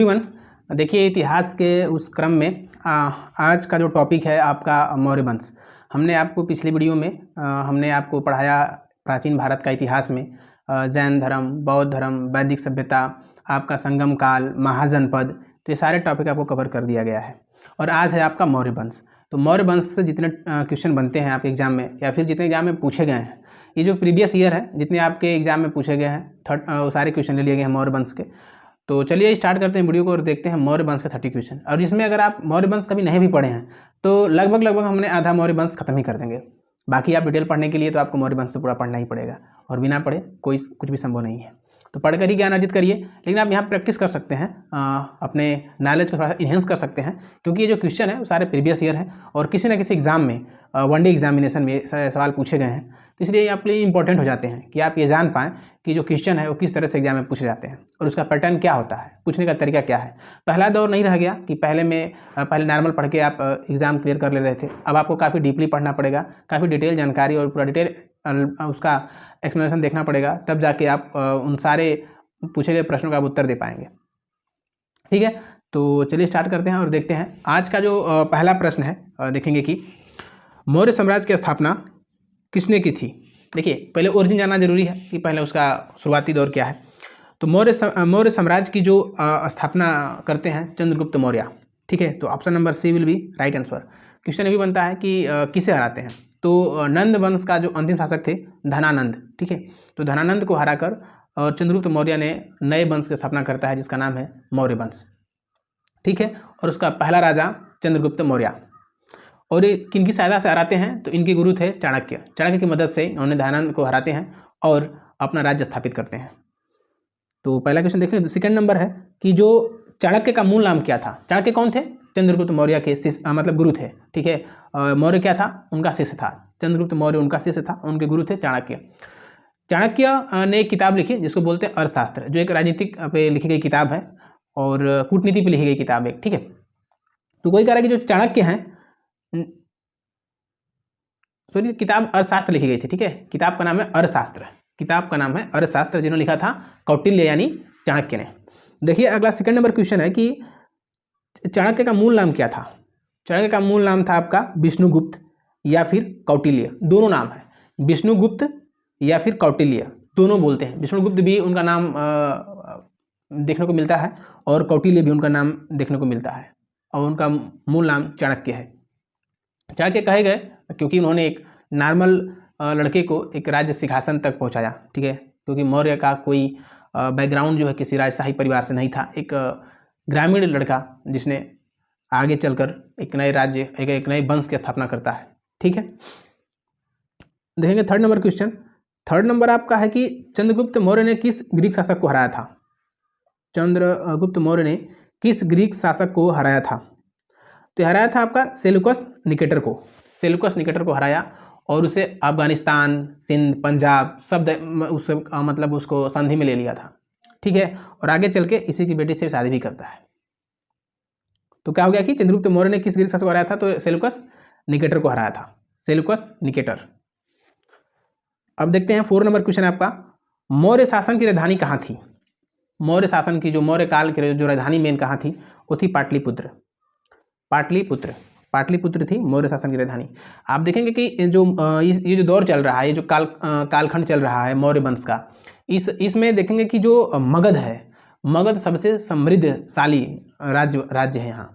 Everyone, देखिए इतिहास के उस क्रम में आज का जो टॉपिक है आपका मौर्य वंश। हमने आपको पिछली वीडियो में हमने आपको पढ़ाया प्राचीन भारत का इतिहास में जैन धर्म, बौद्ध धर्म, वैदिक सभ्यता, आपका संगम काल, महाजनपद, तो ये सारे टॉपिक आपको कवर कर दिया गया है। और आज है आपका मौर्य वंश। तो मौर्य वंश से जितने क्वेश्चन बनते हैं आपके एग्जाम में या फिर जितने एग्जाम में पूछे गए हैं, ये जो प्रीवियस ईयर है जितने आपके एग्जाम में पूछे गए हैं वो सारे क्वेश्चन ले लिए गए हैं मौर्य वंश के। तो चलिए स्टार्ट करते हैं वीडियो को और देखते हैं मौर्य वंश के 30 क्वेश्चन। और इसमें अगर आप मौर्य वंश कभी नहीं भी पढ़े हैं तो लगभग हमने आधा मौर्य वंश खत्म ही कर देंगे। बाकी आप डिटेल पढ़ने के लिए तो आपको मौर्य वंश तो पूरा पढ़ना ही पड़ेगा और बिना पढ़े कोई कुछ भी संभव नहीं है। तो पढ़कर ही ज्ञान अर्जित करिए, लेकिन आप यहाँ प्रैक्टिस कर सकते हैं, अपने नॉलेज को थोड़ा सा इन्हेंस कर सकते हैं, क्योंकि ये जो क्वेश्चन है वो सारे प्रीवियस ईयर हैं और किसी न किसी एग्जाम में वनडे एग्जामिनेशन में सवाल पूछे गए हैं। तो इसलिए आपके लिए इंपॉर्टेंट हो जाते हैं कि आप ये जान पाएँ कि जो क्वेश्चन है वो किस तरह से एग्जाम में पूछे जाते हैं और उसका पैटर्न क्या होता है, पूछने का तरीका क्या है। पहला दौर नहीं रह गया कि पहले नॉर्मल पढ़ के आप एग्ज़ाम क्लियर कर ले रहे थे। अब आपको काफ़ी डीपली पढ़ना पड़ेगा, काफ़ी डिटेल जानकारी और पूरा डिटेल उसका एक्सप्लेनेशन देखना पड़ेगा, तब जाके आप उन सारे पूछे गए प्रश्नों का आप उत्तर दे पाएंगे। ठीक है, तो चलिए स्टार्ट करते हैं और देखते हैं आज का जो पहला प्रश्न है। देखेंगे कि मौर्य साम्राज्य की स्थापना किसने की थी। देखिए पहले ओरिजिन जानना जरूरी है कि पहले उसका शुरुआती दौर क्या है। तो मौर्य साम्राज्य की जो स्थापना करते हैं चंद्रगुप्त मौर्य। ठीक है, तो option number C will be right answer. Question ये भी बनता है कि किसे हराते हैं। तो नंद वंश का जो अंतिम शासक थे धनानंद, ठीक है, तो धनानंद को हराकर और चंद्रगुप्त मौर्य ने नए वंश की स्थापना करता है जिसका नाम है मौर्य वंश। ठीक है, और उसका पहला राजा चंद्रगुप्त मौर्य। और ये किनकी सहायता से हराते हैं, तो इनके गुरु थे चाणक्य। चाणक्य की मदद से उन्होंने धनानंद को हराते हैं और अपना राज्य स्थापित करते हैं। तो पहला क्वेश्चन देखें। तो सेकंड नंबर है कि जो चाणक्य का मूल नाम क्या था। चाणक्य कौन थे? चंद्रगुप्त मौर्य के शिष्य मतलब गुरु थे। ठीक है, मौर्य क्या था? उनका शिष्य था। चंद्रगुप्त मौर्य उनका शिष्य था, उनके गुरु थे चाणक्य। चाणक्य ने एक किताब लिखी जिसको बोलते हैं अर्थशास्त्र, जो एक राजनीतिक पे लिखी गई किताब है और कूटनीति पे लिखी गई किताब है। ठीक है, तो कोई कह रहा है कि जो चाणक्य हैं, सॉरी, किताब अर्थशास्त्र लिखी गई थी। ठीक है, किताब का नाम है अर्थशास्त्र। किताब का नाम है अर्थशास्त्र, जिन्होंने लिखा था कौटिल्य यानी चाणक्य ने। देखिए अगला सेकंड नंबर क्वेश्चन है कि चाणक्य का मूल नाम क्या था। चाणक्य का मूल नाम था आपका विष्णुगुप्त या फिर कौटिल्य, दोनों नाम है। विष्णुगुप्त या फिर कौटिल्य दोनों बोलते हैं। विष्णुगुप्त भी उनका नाम देखने को मिलता है और कौटिल्य भी उनका नाम देखने को मिलता है और उनका मूल नाम चाणक्य है। चाणक्य कहे गए क्योंकि उन्होंने एक नॉर्मल लड़के को एक राज्य सिंहासन तक पहुंचाया। ठीक है, क्योंकि मौर्य का कोई बैकग्राउंड जो है किसी राजशाही परिवार से नहीं था। एक ग्रामीण लड़का जिसने आगे चलकर एक नए राज्य एक नए वंश की स्थापना करता है। ठीक है, देखेंगे third number question. Third number आपका है कि चंद्रगुप्त मौर्य ने किस ग्रीक शासक को हराया था। चंद्रगुप्त मौर्य ने किस ग्रीक शासक को हराया था। तो हराया था आपका सेल्यूकस निकेटर को। सेल्यूकस निकेटर को हराया और उसे अफगानिस्तान, सिंध, पंजाब सब उससे मतलब उसको संधि में ले लिया था। ठीक है, और आगे चल के इसी की बेटी से शादी भी करता है। तो क्या हो गया कि चंद्रगुप्त मौर्य ने किस ग्रीक शासक को हराया था, तो सेल्यूकस निकेटर को हराया था। Seleucus Nicator. अब देखते हैं 4 नंबर क्वेश्चन आपका। मौर्य शासन की राजधानी कहाँ थी। मौर्य शासन की जो मौर्य काल की जो राजधानी मेन कहाँ थी, वो थी पाटलिपुत्र। पाटलिपुत्र थी मौर्य शासन की राजधानी। आप देखेंगे कि जो ये जो दौर चल रहा है, ये जो कालखंड चल रहा है मौर्य वंश का, इसमें देखेंगे कि जो मगध है, मगध सबसे समृद्धशाली राज्य है यहाँ,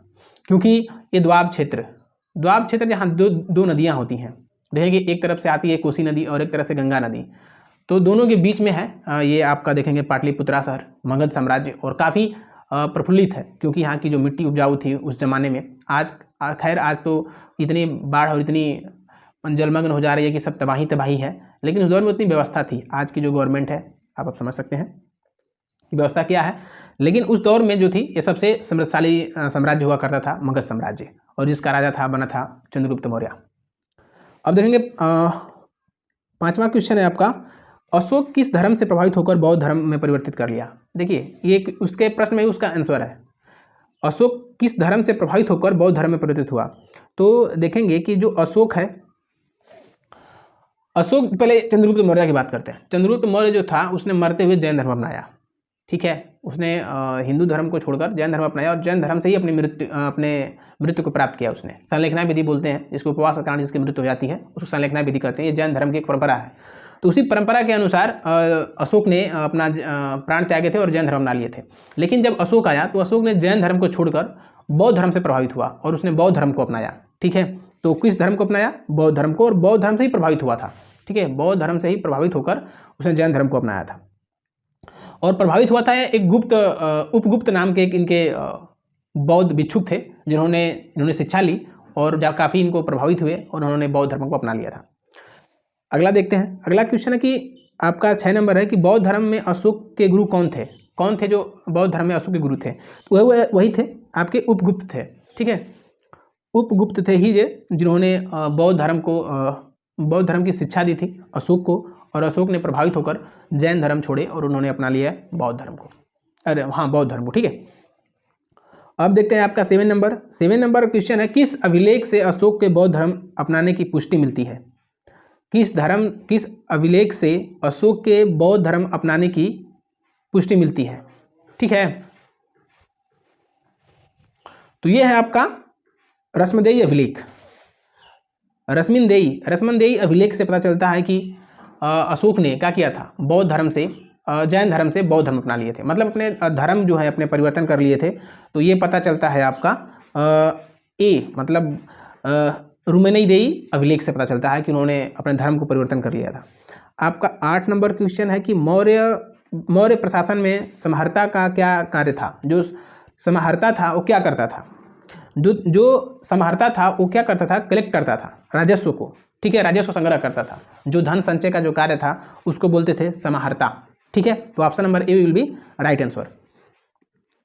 क्योंकि ये द्वाब क्षेत्र जहाँ दो नदियाँ होती हैं। देखेंगे एक तरफ से आती है कोसी नदी और एक तरफ से गंगा नदी, तो दोनों के बीच में है ये आपका देखेंगे पाटलिपुत्रा शहर, मगध साम्राज्य, और काफ़ी प्रफुल्लित है क्योंकि यहाँ की जो मिट्टी उपजाऊ थी उस जमाने में। आज खैर आज तो इतनी बाढ़ और इतनी जलमग्न हो जा रही है कि सब तबाही है, लेकिन उस दौर में उतनी व्यवस्था थी। आज की जो गवर्नमेंट है आप समझ सकते हैं कि व्यवस्था क्या है, लेकिन उस दौर में जो थी ये सबसे समृद्धशाली साम्राज्य हुआ करता था मगध साम्राज्य, और जिसका राजा बना था चंद्रगुप्त मौर्य। अब देखेंगे 5वां क्वेश्चन है आपका। अशोक किस धर्म से प्रभावित होकर बौद्ध धर्म में परिवर्तित कर लिया। देखिए ये उसके प्रश्न में उसका आंसर है, अशोक किस धर्म से प्रभावित होकर बौद्ध धर्म में परिवर्तित हुआ। तो देखेंगे कि जो अशोक है, अशोक पहले चंद्रगुप्त मौर्य की बात करते हैं। चंद्रगुप्त मौर्य जो था उसने मरते हुए जैन धर्म अपनाया। ठीक है, उसने हिंदू धर्म को छोड़कर जैन धर्म अपनाया और जैन धर्म से ही अपनी मृत्यु को प्राप्त किया उसने। संलेखना विधि बोलते हैं जिसको, उपवास के कारण जिसकी मृत्यु हो जाती है उसको संलेखना विधि कहते हैं। ये जैन धर्म की एक परंपरा है। तो उसी परंपरा के अनुसार अशोक ने अपना प्राण त्यागे थे और जैन धर्म अपना लिए थे। लेकिन जब अशोक आया तो अशोक ने जैन धर्म को छोड़कर बौद्ध धर्म से प्रभावित हुआ और उसने बौद्ध धर्म को अपनाया। ठीक है, तो किस धर्म को अपनाया? बौद्ध धर्म को, और बौद्ध धर्म से ही प्रभावित हुआ था। ठीक है, बौद्ध धर्म से ही प्रभावित होकर उसने जैन धर्म को अपनाया था। और प्रभावित हुआ था एक उपगुप्त नाम के एक इनके बौद्ध भिक्षुक थे इन्होंने शिक्षा ली और जब काफ़ी इनको प्रभावित हुए और उन्होंने बौद्ध धर्म को अपना लिया था। अगला देखते हैं। अगला क्वेश्चन है कि आपका 6 नंबर है कि बौद्ध धर्म में अशोक के गुरु कौन थे? कौन थे जो बौद्ध धर्म में अशोक के गुरु थे? तो वही थे आपके उपगुप्त थे। ठीक है, उपगुप्त थे ही जिन्होंने बौद्ध धर्म की शिक्षा दी थी अशोक को, और अशोक ने प्रभावित होकर जैन धर्म छोड़े और उन्होंने अपना लिया बौद्ध धर्म को। बौद्ध धर्म को। ठीक है, अब देखते हैं आपका 7 नंबर। 7 नंबर क्वेश्चन है, किस अभिलेख से अशोक के बौद्ध धर्म अपनाने की पुष्टि मिलती है? किस अभिलेख से अशोक के बौद्ध धर्म अपनाने की पुष्टि मिलती है? ठीक है, तो यह है आपका रश्मदेही अभिलेख। रश्मदेही अभिलेख से पता चलता है कि अशोक ने क्या किया था? बौद्ध धर्म से जैन धर्म से बौद्ध धर्म अपना लिए थे, मतलब अपने धर्म जो है अपने परिवर्तन कर लिए थे। तो ये पता चलता है आपका रश्मदेही अभिलेख से पता चलता है कि उन्होंने अपने धर्म को परिवर्तन कर लिया था। आपका 8 नंबर क्वेश्चन है कि मौर्य प्रशासन में समहर्ता का क्या कार्य था? जो समहर्ता था वो क्या करता था? जो समहर्ता था वो क्या करता था? कलेक्ट करता था राजस्व को। ठीक है, राजस्व संग्रह करता था। जो धन संचय का जो कार्य था उसको बोलते थे समहर्ता। ठीक है, तो option number A will be right answer.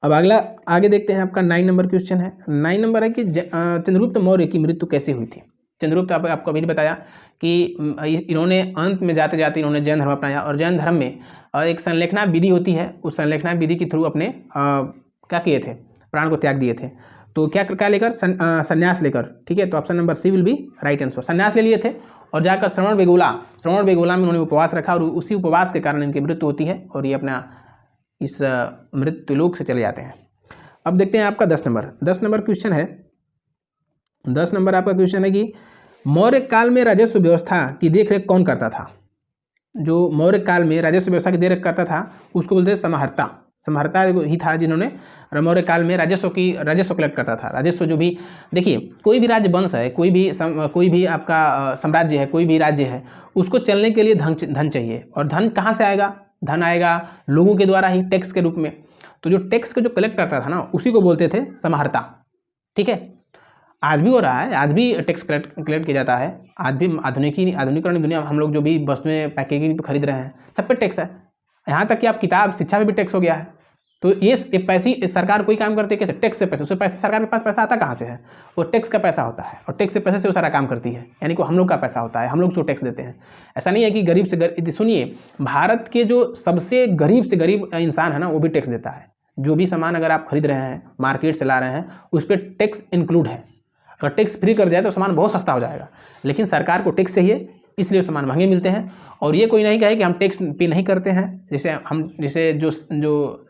अब आगे देखते हैं। आपका 9 नंबर क्वेश्चन है। 9 नंबर है कि चंद्रगुप्त मौर्य की मृत्यु कैसे हुई थी? चंद्रगुप्त आपको अभी बताया कि इन्होंने अंत में जाते जाते इन्होंने जैन धर्म अपनाया और जैन धर्म में एक संलेखना विधि होती है, उस संलेखना विधि के थ्रू अपने क्या किए थे? प्राण को त्याग दिए थे। तो क्या लेकर? संन्यास लेकर। ठीक है, तो option number C will be right answer. संन्यास ले लिए थे और जाकर श्रवण बेगोला में उन्होंने उपवास रखा और उसी उपवास के कारण इनकी मृत्यु होती है और ये अपना इस मृत्युलोक से चले जाते हैं। अब देखते हैं आपका 10 नंबर क्वेश्चन है। 10 नंबर आपका क्वेश्चन है कि मौर्य काल में राजस्व व्यवस्था की देखरेख कौन करता था? जो मौर्य काल में राजस्व व्यवस्था की देखरेख करता था उसको बोलते हैं समहर्ता ही था, जिन्होंने मौर्य काल में राजस्व कलेक्ट करता था। राजस्व जो भी, देखिए कोई भी राज्य वंश है, कोई भी आपका साम्राज्य है, कोई भी राज्य है, उसको चलने के लिए धन चाहिए। और धन कहाँ से आएगा? धन आएगा लोगों के द्वारा ही, टैक्स के रूप में। तो जो टैक्स को जो कलेक्ट करता था ना, उसी को बोलते थे समहर्ता। ठीक है, आज भी हो रहा है, आज भी टैक्स कलेक्ट किया जाता है। आज भी आधुनिकरण दुनिया, हम लोग जो भी वस्तुएं पैकेजिंग पर खरीद रहे हैं सब पे टैक्स है। यहाँ तक कि आप किताब शिक्षा में भी टैक्स हो गया है। तो ये पैसे सरकार कोई काम करती है कैसे? टैक्स से पैसे। उससे पैसे सरकार के पास पैसा आता कहाँ से है? वो टैक्स का पैसा होता है और टैक्स से पैसे से वो सारा काम करती है, यानी कि हम लोग का पैसा होता है, हम लोग जो टैक्स देते हैं। ऐसा नहीं है कि गरीब से सुनिए, भारत के जो सबसे गरीब से गरीब इंसान है ना, वो भी टैक्स देता है। जो भी सामान अगर आप खरीद रहे हैं, मार्केट से ला रहे हैं, उस पर टैक्स इंक्लूड है। अगर टैक्स फ्री कर दिया तो सामान बहुत सस्ता हो जाएगा, लेकिन सरकार को टैक्स चाहिए, इसलिए सामान महंगे मिलते हैं। और ये कोई नहीं कहे कि हम टैक्स पे नहीं करते हैं, जैसे जो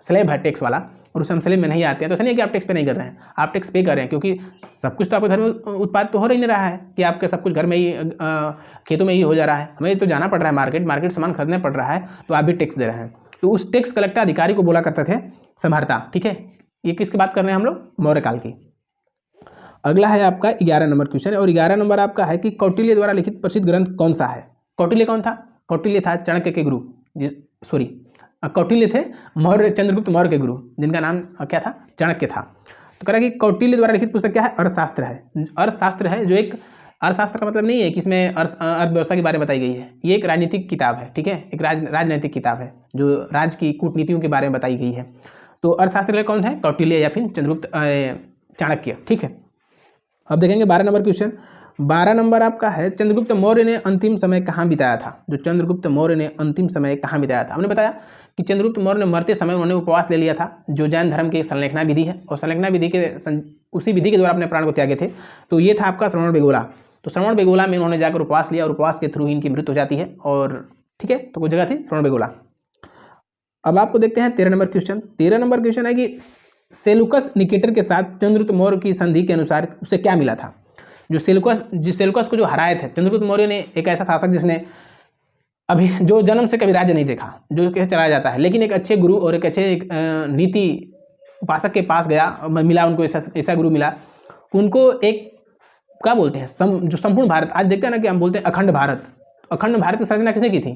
स्लैब है टैक्स वाला और उस हम स्लैब में नहीं आते हैं, तो ऐसा नहीं है कि आप टैक्स पे नहीं कर रहे हैं, आप टैक्स पे कर रहे हैं, क्योंकि सब कुछ तो आपके घर में उत्पाद तो हो ही नहीं रहा है कि आपके सब कुछ घर में ही खेतों में ही हो जा रहा है। हमें तो जाना पड़ रहा है मार्केट सामान खरीदना पड़ रहा है, तो आप भी टैक्स दे रहे हैं। तो उस टैक्स कलेक्टर अधिकारी को बोला करते थे समहर्ता। ठीक है, ये किसकी बात कर रहे हैं हम लोग? मौर्य काल की। अगला है आपका 11 नंबर क्वेश्चन, और 11 नंबर आपका है कि कौटिल्य द्वारा लिखित प्रसिद्ध ग्रंथ कौन सा है? कौटिल्य कौन था? कौटिल्य था चाणक्य के गुरु, कौटिल्य थे चंद्रगुप्त मौर्य के गुरु, जिनका नाम क्या था? चाणक्य था। तो कह रहा है कि कौटिल्य द्वारा लिखित पुस्तक क्या है? अर्थशास्त्र है। अर्थशास्त्र है, जो एक अर्थशास्त्र का मतलब नहीं है कि इसमें अर्थव्यवस्था के बारे में बताई गई है। ये एक राजनीतिक किताब है। ठीक है, एक राजनैतिक किताब है जो राज्य की कूटनीतियों के बारे में बताई गई है। तो अर्थशास्त्र कौन है? कौटिल्य या फिर चाणक्य। ठीक है, अब देखेंगे 12 नंबर क्वेश्चन। 12 नंबर आपका है, चंद्रगुप्त मौर्य ने अंतिम समय कहाँ बिताया था? जो चंद्रगुप्त मौर्य ने अंतिम समय कहाँ बिताया था? हमने बताया कि चंद्रगुप्त मौर्य ने मरते समय उन्होंने उपवास ले लिया था, जो जैन धर्म की संलेखना विधि है, और संलेखना विधि के उसी विधि के द्वारा अपने प्राण को त्यागे थे। तो ये था आपका श्रवण बेगोला। तो श्रवण बेगोला में उन्होंने जाकर उपवास लिया और उपवास के थ्रू इनकी मृत्यु हो जाती है। और ठीक है, तो वो जगह थी श्रवण बेगोला। अब आपको देखते हैं 13 नंबर क्वेश्चन। 13 नंबर क्वेश्चन है कि सेलुकस निकेटर के साथ चंद्रगुप्त मौर्य की संधि के अनुसार उसे क्या मिला था। जो सेलुकस को जो हराए थे चंद्रगुप्त मौर्य ने, एक ऐसा शासक जिसने अभी जो जन्म से कभी राज्य नहीं देखा, जो कैसे चलाया जाता है, लेकिन एक अच्छे गुरु और एक अच्छे नीति उपासक के पास गया, मिला उनको, ऐसा गुरु मिला उनको। एक क्या बोलते हैं जो संपूर्ण भारत आज देखते हैं ना कि हम बोलते हैं अखंड भारत। अखंड भारत की संरचना किसने की थी,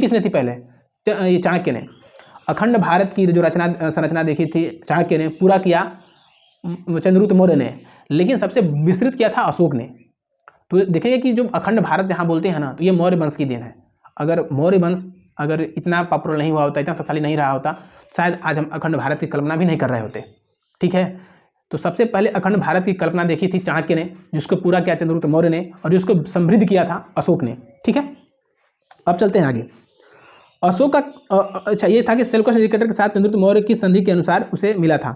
किसने थी पहले? ये चाणक्य ने अखंड भारत की जो संरचना देखी थी चाणक्य ने, पूरा किया चंद्रगुप्त मौर्य ने, लेकिन सबसे विस्तृत किया था अशोक ने। तो देखेंगे कि जो अखंड भारत जहाँ बोलते हैं ना, तो ये मौर्य वंश की देन है। अगर मौर्य वंश अगर इतना पॉपुलर नहीं हुआ होता, इतना शक्तिशाली नहीं रहा होता, शायद आज हम अखंड भारत की कल्पना भी नहीं कर रहे होते। ठीक है, तो सबसे पहले अखंड भारत की कल्पना देखी थी चाणक्य ने, जिसको पूरा किया चंद्रगुप्त मौर्य ने, और जिसको समृद्ध किया था अशोक ने। ठीक है, अब चलते हैं आगे। अशोक का अच्छा ये था कि सेलुकस निकेटर के साथ चंद्रगुप्त मौर्य की संधि के अनुसार उसे मिला था।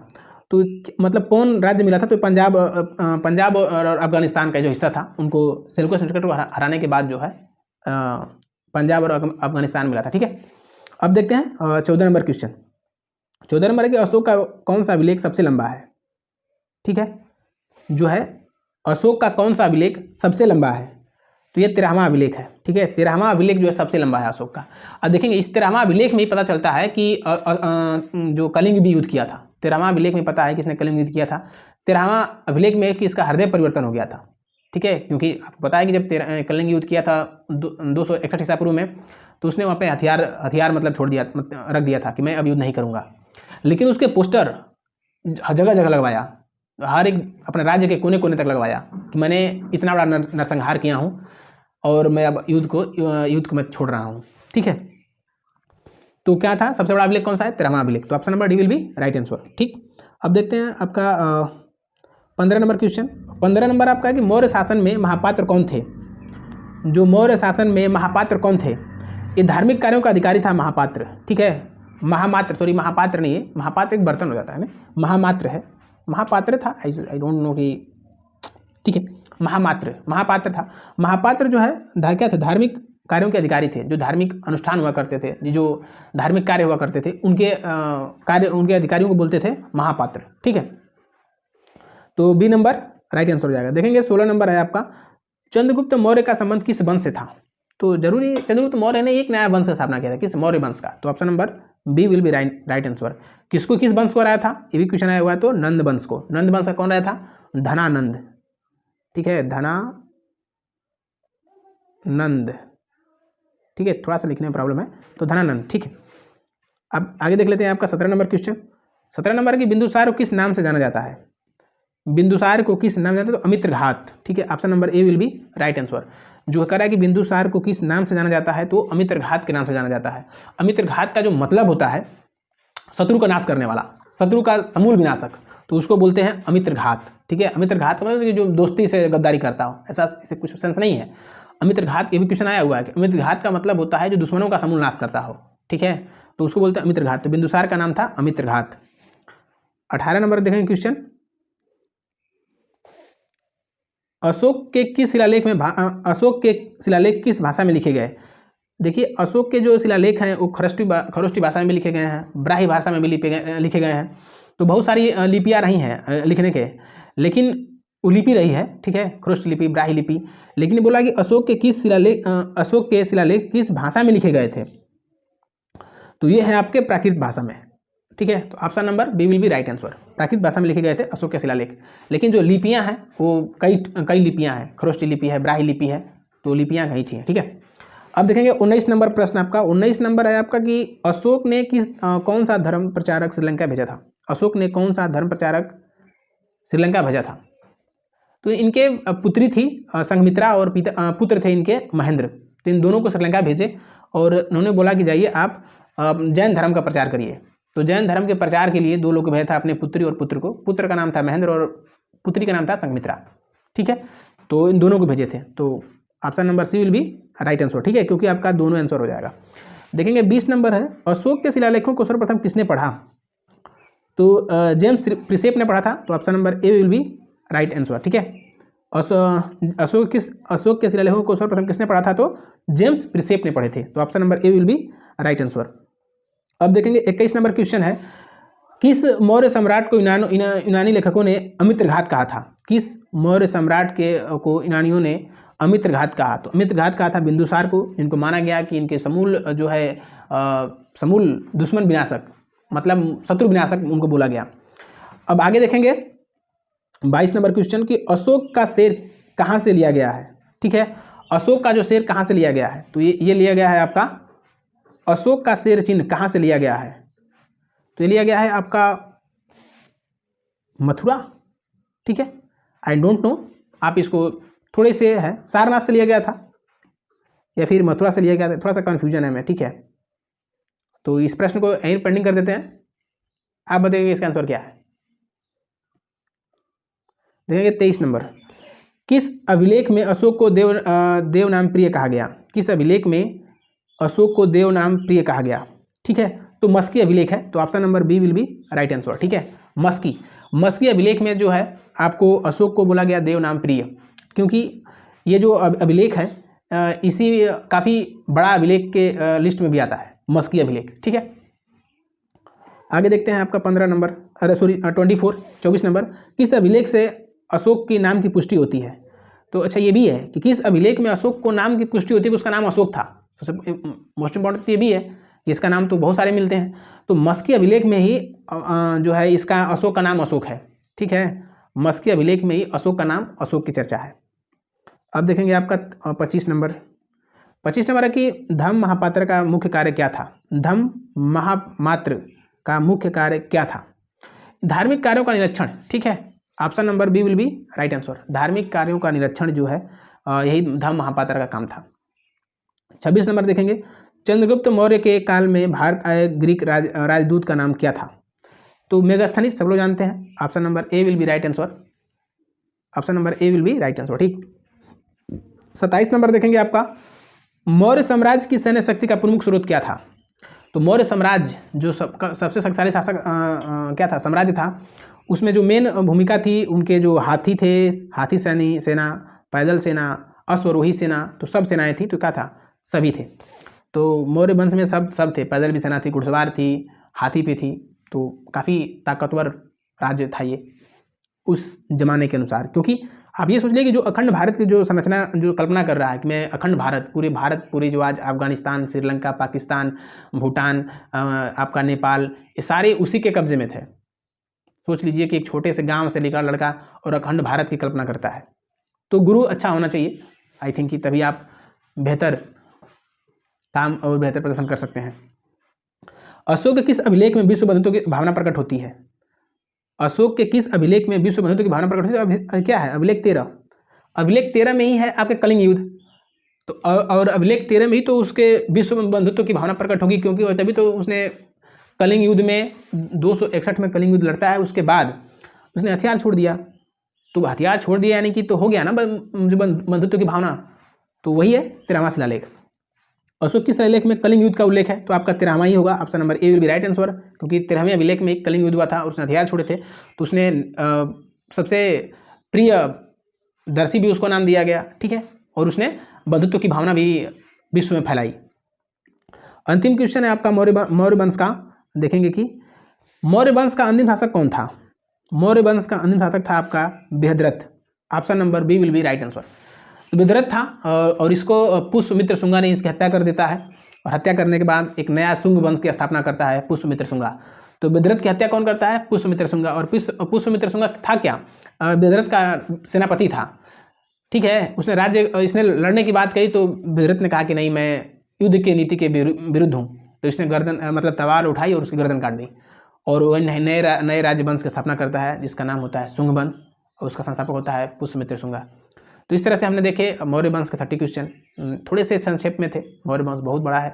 तो मतलब कौन राज्य मिला था? तो पंजाब और अफगानिस्तान का जो हिस्सा था उनको सेलुकस निकेटर को हराने के बाद जो है पंजाब और अफगानिस्तान मिला था। ठीक है, अब देखते हैं 14 नंबर क्वेश्चन। 14 नंबर है कि अशोक का कौन सा अभिलेख सबसे लंबा है। ठीक है, जो है अशोक का कौन सा अभिलेख सबसे लंबा है? तो ये 13वां अभिलेख है। ठीक है, 13वां अभिलेख जो है सबसे लंबा है अशोक का। अब देखेंगे इस 13वां अभिलेख में ही पता चलता है कि जो कलिंग भी युद्ध किया था, 13वां अभिलेख में पता है कि इसने कलिंग युद्ध किया था। 13वां अभिलेख में कि इसका हृदय परिवर्तन हो गया था। ठीक है, क्योंकि आपको पता है कि जब कलिंग युद्ध किया था 261 ईसा पूर्व में, तो उसने वहाँ पे हथियार मतलब छोड़ दिया, रख दिया था कि मैं अब युद्ध नहीं करूँगा। लेकिन उसके पोस्टर जगह जगह लगवाया, हर एक अपने राज्य के कोने कोने तक लगवाया कि मैंने इतना बड़ा नरसंहार किया हूँ और मैं अब युद्ध को मैं छोड़ रहा हूँ। ठीक है, तो क्या था सबसे बड़ा अभिलेख कौन सा है? 13वां अभिलेख। तो option number D will be right answer. ठीक, अब देखते हैं आपका 15 नंबर क्वेश्चन। 15 नंबर आपका है कि मौर्य शासन में महापात्र कौन थे। जो मौर्य शासन में महापात्र कौन थे? ये धार्मिक कार्यों का अधिकारी था महापात्र। ठीक है, महापात्र नहीं है, महापात्र एक बर्तन हो जाता है ना, महामात्र है, महापात्र था, आई डोंट नो कि। ठीक है, महापात्र था। महापात्र जो है क्या थे? धार्मिक कार्यों के अधिकारी थे। जो धार्मिक अनुष्ठान हुआ करते थे, जो धार्मिक कार्य हुआ करते थे, उनके अधिकारियों को बोलते थे महापात्र। ठीक है, तो बी नंबर राइट आंसर हो जाएगा। देखेंगे 16 नंबर है आपका, चंद्रगुप्त मौर्य का संबंध किस वंश से था। तो जरूरी चंद्रगुप्त मौर्य ने एक नया वंश का स्थापना किया था, किस? मौर्य वंश का। तो option number B will be right answer. किस वंश को हराया था? ये भी क्वेश्चन आया हुआ है। तो नंद वंश को। नंद वंश का कौन रहा था? धनानंद। ठीक है, धनानंद। ठीक है, थोड़ा सा लिखने में प्रॉब्लम है, तो धनानंद। ठीक है, अब आगे देख लेते हैं आपका 17 नंबर क्वेश्चन। 17 नंबर की बिंदुसार को किस नाम से जाना जाता है। बिंदुसार को किस नाम से जाता है? तो अमित्रघात। ठीक है, option number A will be right answer. जो कह रहा है कि बिंदुसार को किस नाम से जाना जाता है, तो अमित्रघात के नाम से जाना जाता है। अमित्रघात का जो मतलब होता है शत्रु का नाश करने वाला, शत्रु का समूल विनाशक, तो उसको बोलते हैं अमित्रघात। ठीक है, अमित्रघात मतलब जो दोस्ती से गद्दारी करता हो, ऐसा इसे कुछ सेंस नहीं है। अमित्रघात ये भी क्वेश्चन आया हुआ है कि अमित्रघात का मतलब होता है जो दुश्मनों का समूल नाश करता हो। ठीक है, तो उसको बोलते हैं अमित्रघात। तो बिंदुसार का नाम था अमित्रघात। 18 नंबर देखेंगे क्वेश्चन, अशोक के शिलालेख किस भाषा में लिखे गए। देखिए, अशोक के जो शिलालेख हैं वो खरोष्टी भाषा में भी लिखे गए हैं, ब्राह्मी भाषा में भी लिखे गए हैं। तो बहुत सारी लिपियाँ रही हैं लिखने के, लेकिन वो लिपि रही है। ठीक है, खरोष्टी लिपि, ब्राह्मी लिपि। लेकिन बोला कि अशोक के शिलालेख किस भाषा में लिखे गए थे। तो ये है आपके प्राकृत भाषा में। ठीक है, तो option number B will be right answer. प्राकृत भाषा में लिखे गए थे अशोक के शिलालेख। लेकिन जो लिपियाँ हैं वो कई लिपियाँ हैं, खरोष्टी लिपि है, ब्राह्मी लिपि है, तो लिपियाँ कहीं थी। ठीक है, अब देखेंगे 19 नंबर प्रश्न आपका। 19 नंबर है आपका कि अशोक ने कौन सा धर्म प्रचारक श्रीलंका भेजा था। अशोक ने कौन सा धर्म प्रचारक श्रीलंका भेजा था। तो इनके पुत्री थी संघमित्रा और पुत्र थे इनके महेंद्र। तो इन दोनों को श्रीलंका भेजे और उन्होंने बोला कि जाइए आप जैन धर्म का प्रचार करिए। तो जैन धर्म के प्रचार के लिए दो लोग भेजा था, अपने पुत्री और पुत्र को। पुत्र का नाम था महेंद्र और पुत्री का नाम था संघमित्रा। ठीक है, तो इन दोनों को भेजे थे। तो option number C will be right answer. ठीक है, क्योंकि आपका दोनों आंसर हो जाएगा। देखेंगे 20 नंबर है, अशोक के शिलालेखों को सर्वप्रथम किसने पढ़ा। तो जेम्स प्रिसेप ने पढ़ा था। तो option number A will be right answer. ठीक है, अशोक के शिलालेखों को सर्वप्रथम किसने पढ़ा था। तो जेम्स प्रिसेप ने पढ़े थे। तो option number A will be right answer. अब देखेंगे 21 नंबर क्वेश्चन है, किस मौर्य सम्राट को यूनानी लेखकों ने अमित्रघात कहा था? किस मौर्य सम्राट को यूनानियों ने अमित्रघात कहा? तो अमित्रघात कहा था बिंदुसार को, जिनको माना गया कि इनके समूल जो है समूल दुश्मन विनाशक, मतलब शत्रु विनाशक उनको बोला गया। अब आगे देखेंगे 22 नंबर क्वेश्चन कि अशोक का शेर कहाँ से लिया गया है? ठीक है, अशोक का जो शेर कहाँ से लिया गया है? तो ये लिया गया है आपका, अशोक का शेर चिन्ह कहाँ से लिया गया है? तो ये लिया गया है आपका मथुरा। ठीक है, आई डोंट नो, आप इसको थोड़े से है सारनाथ से लिया गया था या फिर मथुरा से लिया गया था, थोड़ा सा कन्फ्यूजन है मैं। ठीक है, तो इस प्रश्न को यहीं पेंडिंग कर देते हैं। आप बताइए इसका आंसर क्या है? देखेंगे 23 नंबर, किस अभिलेख में अशोक को देव नाम प्रिय कहा गया? किस अभिलेख में अशोक को देव नाम प्रिय कहा गया? ठीक है, तो मस्की अभिलेख है, तो option number B will be right answer. ठीक है, मस्की अभिलेख में जो है आपको अशोक को बोला गया देव नाम प्रिय, क्योंकि ये जो अभिलेख है इसी काफ़ी बड़ा अभिलेख के लिस्ट में भी आता है, मस्की अभिलेख। ठीक है, आगे देखते हैं आपका 15 नंबर, 24 नंबर, किस अभिलेख से अशोक के नाम की पुष्टि होती है? तो अच्छा ये भी है कि किस अभिलेख में अशोक को नाम की पुष्टि होती है कि उसका नाम अशोक था। सबसे मोस्ट इंपॉर्टेंट ये भी है कि इसका नाम तो बहुत सारे मिलते हैं, तो मस्की अभिलेख में ही जो है इसका अशोक का नाम अशोक है। ठीक है, मस्की अभिलेख में ही अशोक का नाम अशोक की चर्चा है। अब देखेंगे आपका 25 नंबर है कि धम्म महापात्र का मुख्य कार्य क्या था? धम्म महामात्र का मुख्य कार्य क्या था? धार्मिक कार्यों का निरीक्षण। ठीक है, option number B will be right answer. धार्मिक कार्यों का निरीक्षण जो है यही धम्म महापात्र का काम था। 26 नंबर देखेंगे, चंद्रगुप्त मौर्य के काल में भारत आए ग्रीक राजदूत का नाम क्या था? तो मेगास्थनीज सब लोग जानते हैं, option number A will be right answer. Option number A will be right answer. ठीक, 27 नंबर देखेंगे आपका, मौर्य साम्राज्य की सैन्य शक्ति का प्रमुख स्रोत क्या था? तो मौर्य साम्राज्य जो सबसे शक्तिशाली शासक क्या था, साम्राज्य था, उसमें जो मेन भूमिका थी उनके जो हाथी थे, हाथी सेना, पैदल सेना, अश्वरोही सेना, तो सब सेनाएं थी, तो क्या था, सभी थे। तो मौर्य वंश में सब थे, पैदल भी सेना थी, घुड़सवार थी, हाथी पे थी, तो काफ़ी ताकतवर राज्य था ये उस जमाने के अनुसार। क्योंकि आप ये सोच लीजिए कि जो अखंड भारत की जो संरचना जो कल्पना कर रहा है कि मैं अखंड भारत पूरी जो आज अफगानिस्तान, श्रीलंका, पाकिस्तान, भूटान, आपका नेपाल, ये सारे उसी के कब्जे में थे। सोच लीजिए कि एक छोटे से गांव से लेकर लड़का और अखंड भारत की कल्पना करता है, तो गुरु अच्छा होना चाहिए आई थिंक कि तभी आप बेहतर काम और बेहतर प्रदर्शन कर सकते हैं। अशोक के किस अभिलेख में विश्व बंधुत्व की भावना प्रकट होती है? अशोक के किस अभिलेख में विश्व बंधुत्व की भावना प्रकट होती है? क्या है अभिलेख 13। अभिलेख 13 में ही है आपके कलिंग युद्ध, तो और अभिलेख 13 में ही तो उसके विश्व बंधुत्व की भावना प्रकट होगी, क्योंकि तभी तो उसने कलिंग युद्ध में 261 में कलिंग युद्ध लड़ता है, उसके बाद उसने हथियार छोड़ दिया। तो हथियार छोड़ दिया यानी कि तो हो गया ना जो बंधुत्व की भावना, तो वही है 13वां शिलालेख। अशोक की शिलालेख में कलिंग युद्ध का उल्लेख है, तो आपका 13वां ही होगा, option number A will be right answer. क्योंकि 13वें अभिलेख में एक कलिंग युद्ध हुआ था और उसने हथियार छोड़े थे, तो उसने सबसे प्रिय दर्शी भी उसको नाम दिया गया। ठीक है, और उसने बंधुत्व की भावना भी विश्व में फैलाई। अंतिम क्वेश्चन है आपका मौर्य वंश का। देखेंगे कि मौर्य वंश का अंतिम शासक कौन था? मौर्य वंश का अंतिम शासक था आपका Brihadratha. Option number B will be right answer. तो बृहद्रथ था और इसको पुष्यमित्र शुंगा ने इसकी हत्या कर देता है, और हत्या करने के बाद एक नया शुंग वंश की स्थापना करता है पुष्यमित्र शुंगा। तो बृहद्रथ की हत्या कौन करता है? पुष्यमित्र शुंगा। और पुष्यमित्र शुंगा था क्या? बृहद्रथ का सेनापति था। ठीक है, उसने इसने लड़ने की बात कही, तो बृहद्रथ ने कहा कि नहीं, मैं युद्ध की नीति के विरुद्ध हूँ। तो इसने गर्दन मतलब तलवार उठाई और उसकी गर्दन काट दी, और वह नए राज्य वंश की स्थापना करता है जिसका नाम होता है शुंग वंश, और उसका संस्थापक होता है पुष्यमित्र शुंगा। तो इस तरह से हमने देखे मौर्य वंश के 30 क्वेश्चन, थोड़े से संक्षेप में थे। मौर्य वंश बहुत बड़ा है,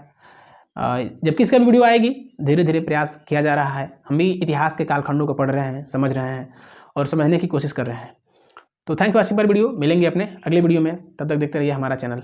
जबकि इसका भी वीडियो आएगी, धीरे धीरे प्रयास किया जा रहा है। हम भी इतिहास के कालखंडों को पढ़ रहे हैं, समझ रहे हैं और समझने की कोशिश कर रहे हैं। तो थैंक्स फॉर वॉचिंग पर वीडियो, मिलेंगे अपने अगले वीडियो में, तब तक देखते रहिए हमारा चैनल।